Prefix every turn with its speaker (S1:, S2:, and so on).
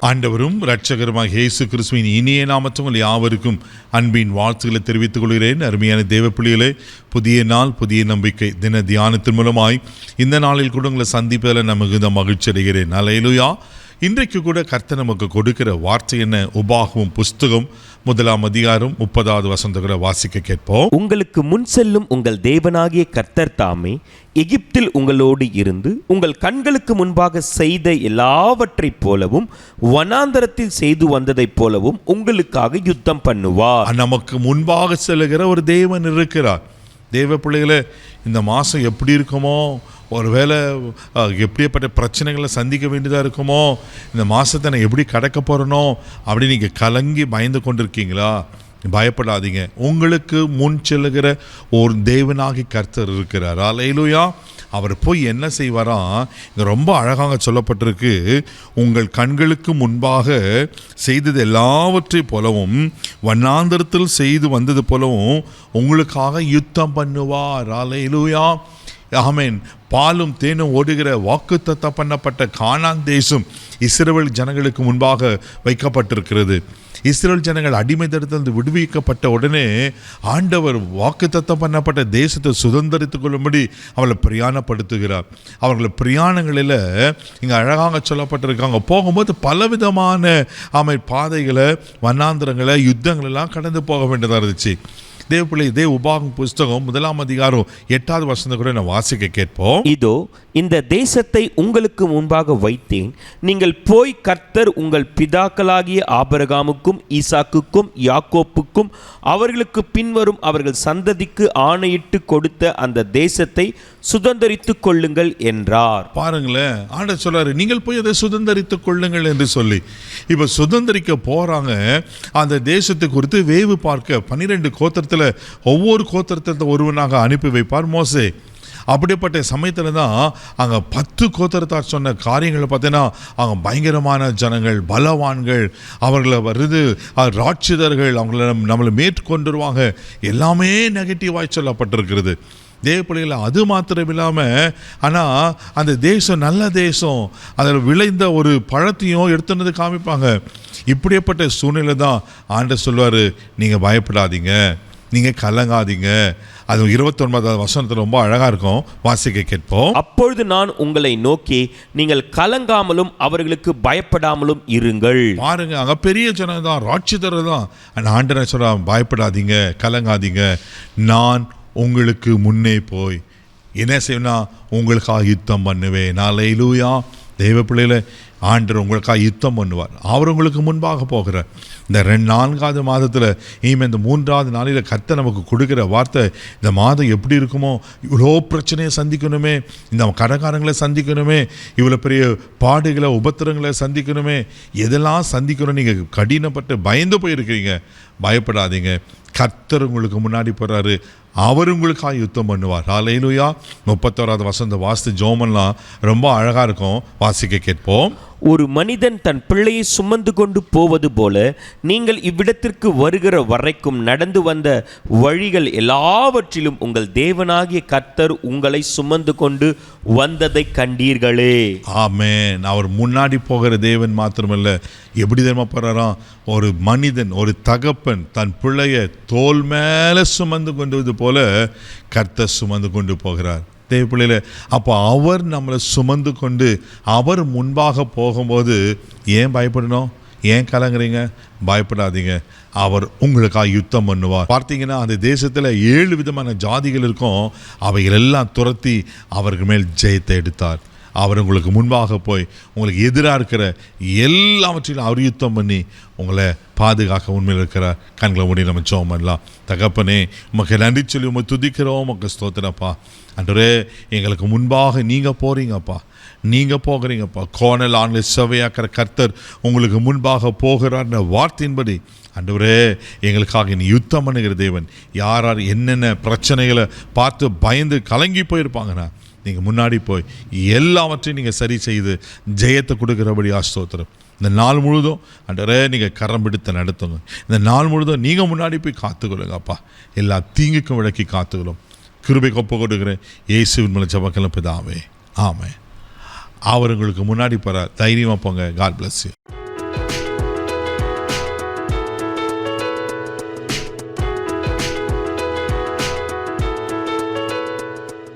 S1: ஆண்டவரும் இரட்சகருமாக இயேசு கிறிஸ்துவின் இனிய நாமத்தில் உங்கள் யாவருக்கும் அன்பின் வாழ்த்துக்களை தெரிவித்துக் கொள்கிறேன். அருமையான தேவ பிள்ளைகளே, புதிய நாள் புதிய நம்பிக்கை தின தியானத்தின் மூலமாய் இந்த நாளில் கூட உங்களை சந்திப்பதில் நான் மிகுந்த மகிழ்ச்சி அடைகிறேன். அல்லேலூயா. இன்றைக்கு கூட கர்த்தர் நமக்கு கொடுக்கிற வார்த்தை என்ன? உபாகமம் புஸ்தகம் 1 அதிகாரம் 30வது வசனத்தை வாசிக்க கேட்போம்.
S2: உங்களுக்கு முன் செல்லும் உங்கள் தேவனாகிய கர்த்தர் தாமே எகிப்தில் உங்களோடு இருந்து உங்கள் கண்களுக்கு முன்பாக செய்த எல்லாவற்றைப் போலவும் வனாந்தரத்தில் செய்து வந்ததைப் போலவும் உங்களுக்காக யுத்தம் பண்ணுவார்.
S1: நமக்கு முன்பாக செல்லுகிற ஒரு தேவன் இருக்கிறார். தேவ பிள்ளைகளே, இந்த மாதம் எப்படி இருக்குமோ, ஒருவேளை எப்படிப்பட்ட பிரச்சனைகளை சந்திக்க வேண்டியதாக இருக்குமோ, இந்த மாதத்தை நான் எப்படி கடக்க போகிறனோ அப்படி நீங்கள் கலங்கி பயந்து கொண்டிருக்கீங்களா? பயப்படாதீங்க. உங்களுக்கு முன் செல்லுகிற ஒரு தேவனாகி கர்த்தர் இருக்கிறார். அல்லேலூயா. அவர் போய் என்ன செய்வாராம்? இங்கே ரொம்ப அழகாக சொல்லப்பட்டிருக்கு. உங்கள் கண்களுக்கு முன்பாக செய்தது எல்லாவற்றைப் போலவும் வனாந்தரத்தில் செய்து வந்தது போலவும் உங்களுக்காக யுத்தம் பண்ணுவார். அல்லேலூயா. ஆமென். பாலும் தேனும் ஓடுகிற வாக்குத்தத்தம் பண்ணப்பட்ட கானான் தேசம் இஸ்ரவேல் ஜனங்களுக்கு முன்பாக வைக்கப்பட்டிருக்கிறது. இஸ்ரவேல் ஜனங்கள் அடிமைத்தனத்திலிருந்து விடுவிக்கப்பட்ட உடனே ஆண்டவர் வாக்குத்தத்தம் பண்ணப்பட்ட தேசத்தை சுதந்திரித்துக் கொள்ளும்படி அவளை பிரயாணப்படுத்துகிறார். அவர்கள் பிரயாணங்களில் இங்கே அழகாக சொல்லப்பட்டிருக்காங்க. போகும்போது பலவிதமான பாதைகளை, வனாந்திரங்களை, யுத்தங்களெல்லாம் கடந்து போக வேண்டியதாக இருந்துச்சு. தேவப்பிள்ளை, இதே உபாகமம் புஸ்தகம் 1 அதிகாரம் 8வது வசனத்தை கூட நான் வாசிக்க கேட்போம்.
S2: இதோ இந்த தேசத்தை உங்களுக்கு முன்பாக வைத்தேன். நீங்கள் போய் கர்த்தர் உங்கள் பிதாக்களாகிய ஆபிரகாமுக்கும் ஈசாக்குக்கும் யாக்கோப்புக்கும் அவர்களுக்கு பின்வரும் அவர்கள் சந்ததிக்கு ஆணையிட்டு கொடுத்த அந்த தேசத்தை சுதந்தரித்துக் கொள்ளுங்கள் என்றார்.
S1: பாருங்களேன், ஆண்டவர் சொல்றாரு, நீங்கள் போய் அதை சுதந்தரித்துக் கொள்ளுங்கள் என்று சொல்லி. இப்ப சுதந்தரிக்க போறாங்க. அந்த தேசத்தை குறித்து வேவு பார்க்க 12 கோத்திரத்தில் ஒவ்வொரு கோத்திரத்தை ஒருவனாக அனுப்பி வைப்பார் மோசே. அப்படிப்பட்ட சமயத்தில் தான் அங்கே 10 கோத்திரத்தார் சொன்ன காரியங்களை பார்த்தீங்கன்னா, அவங்க பயங்கரமான ஜனங்கள், பலவான்கள், அவர்களை வருது ராட்சிதர்கள், அவங்கள நம்மளை மேற்கொண்டுருவாங்க, எல்லாமே நெகட்டிவாக சொல்லப்பட்டிருக்கிறது. தேவப்பிள்ளைகள், அது மாத்திரம் இல்லாமல், ஆனால் அந்த தேசம் நல்ல தேசம், அதில் விளைந்த ஒரு பழத்தையும் எடுத்துனது காமிப்பாங்க. இப்படிப்பட்ட சூழ்நிலை தான் ஆண்டவர் சொல்வார், நீங்கள் பயப்படாதீங்க, நீங்கள் கலங்காதீங்க. அது 29வது வசனத்தில் ரொம்ப அழகாக இருக்கும், வாசிக்க கேட்போம்.
S2: அப்பொழுது நான் உங்களை நோக்கி, நீங்கள் கலங்காமலும் அவர்களுக்கு பயப்படாமலும் இருங்கள்.
S1: பாருங்க, அங்கே பெரிய ஜனம் தான், ராட்சிதர் தான். அந்த ஆண்டவர் சொல்கிறான், பயப்படாதீங்க, கலங்காதீங்க, நான் உங்களுக்கு முன்னே போய் என்ன செய்யணும்? உங்களுக்காக யுத்தம் பண்ணுவேன். அல்லேலூயா. தெய்வ பிள்ளைகளை, ஆண்டவர் உங்களுக்காக யுத்தம் பண்ணுவார். அவர் உங்களுக்கு முன்பாக போகிறார். இந்த 4வது மாதத்தில் இந்த 3வது நாளில் கர்த்தர் நமக்கு கொடுக்குற வார்த்தை, இந்த மாதம் எப்படி இருக்குமோ, இவ்வளோ பிரச்சனையை சந்திக்கணுமே, இந்த கடைக்காரங்களை சந்திக்கணுமே, இவ்வளோ பெரிய பாடுகளை உபத்திரங்களை சந்திக்கணுமே, எதெல்லாம் சந்திக்கணும், நீங்கள் கடினப்பட்டு பயந்து போயிருக்கிறீங்க, பயப்படாதீங்க. கர்த்தர் உங்களுக்கு முன்னாடி போகிறாரு, அவர் உங்களுக்காக யுத்தம் பண்ணுவார். அல்லேலூயா. 31வது வசனத்தை வாசித்து ஜோமெல்லாம் ரொம்ப அழகாக இருக்கும், வாசிக்க கேட்போம்.
S2: ஒரு மனிதன் தன் பிள்ளையை சுமந்து கொண்டு போவது போல நீங்கள் இவ்விடத்திற்கு வருகிற வரைக்கும் நடந்து வந்த வழிகள் எல்லாவற்றிலும் உங்கள் தேவனாகிய கர்த்தர் உங்களை சுமந்து கொண்டு வந்ததை கண்டீர்களே.
S1: ஆமென். அவர் முன்னாடி போகிற தேவன் மாத்திரமல்ல, எப்படி தெரியுமா போறாராம்? ஒரு மனிதன், ஒரு தகப்பன் தன் பிள்ளைய தோல் மேலே சுமந்து கொண்டுவது போல கர்த்தர் சுமந்து கொண்டு போகிறார். தேவ பிள்ளையில, அப்போ அவர் நம்மளை சுமந்து கொண்டு அவர் முன்பாக போகும்போது ஏன் பயப்படணும்? ஏன் கலங்குறீங்க? பயப்படாதீங்க. அவர் உங்களுக்காக யுத்தம் பண்ணுவார். பார்த்தீங்கன்னா, அந்த தேசத்தில் 7 விதமான ஜாதிகள் இருக்கும். அவைகள் எல்லாம் துரத்தி அவர்கள் மேல் ஜெயத்தை எடுத்தார். அவர் உங்களுக்கு முன்பாக போய் உங்களுக்கு எதிராக இருக்கிற எல்லாவற்றிலும் அவர் யுத்தம் பண்ணி உங்களை பாதுகாக்க உண்மையில் இருக்கிறார். கண்களை மூடி நம்ம ஜெபம் பண்ணலாம். தகப்பனே, உமக்கு நன்றி சொல்லி உமக்கு துதிக்கிறோம், உமக்கு ஸ்தோத்திரப்பா. ஆண்டவரே, எங்களுக்கு முன்பாக நீங்கள் போகிறீங்கப்பா, நீங்கள் போகிறீங்கப்பா. கோணல் ஆண்களை செவையாக்கிற கர்த்தர் உங்களுக்கு முன்பாக போகிறார்ன்ற வார்த்தையின்படி ஆண்டவரே, எங்களுக்காக நீ யுத்தம் பண்ணுகிற தேவன். யார் யார் என்னென்ன பிரச்சனைகளை பார்த்து பயந்து கலங்கி போயிருப்பாங்கண்ணா, நீங்கள் முன்னாடி போய் எல்லாவற்றையும் நீங்கள் சரி செய்து ஜெயத்தை கொடுக்குறபடி ஸ்தோத்திரம். இந்த நாள் முழுதும் ஆண்டவரே நீங்கள் கரம் பிடித்து நடத்துங்க. இந்த நாள் முழுதும் நீங்கள் முன்னாடி போய் காத்துக்கொள்ளுங்கப்பா. எல்லா தீங்குக்கும் விளக்கி காத்துக்கிறோம். கிருபை கொப்ப கொடுக்குறேன் இயேசுவின் மூலம் ஜெபக்கலாம் பிதாவே, ஆமென். அவர் உங்களுக்கு முன்னாடி போகிறார். தைரியமாக போங்க. God bless you.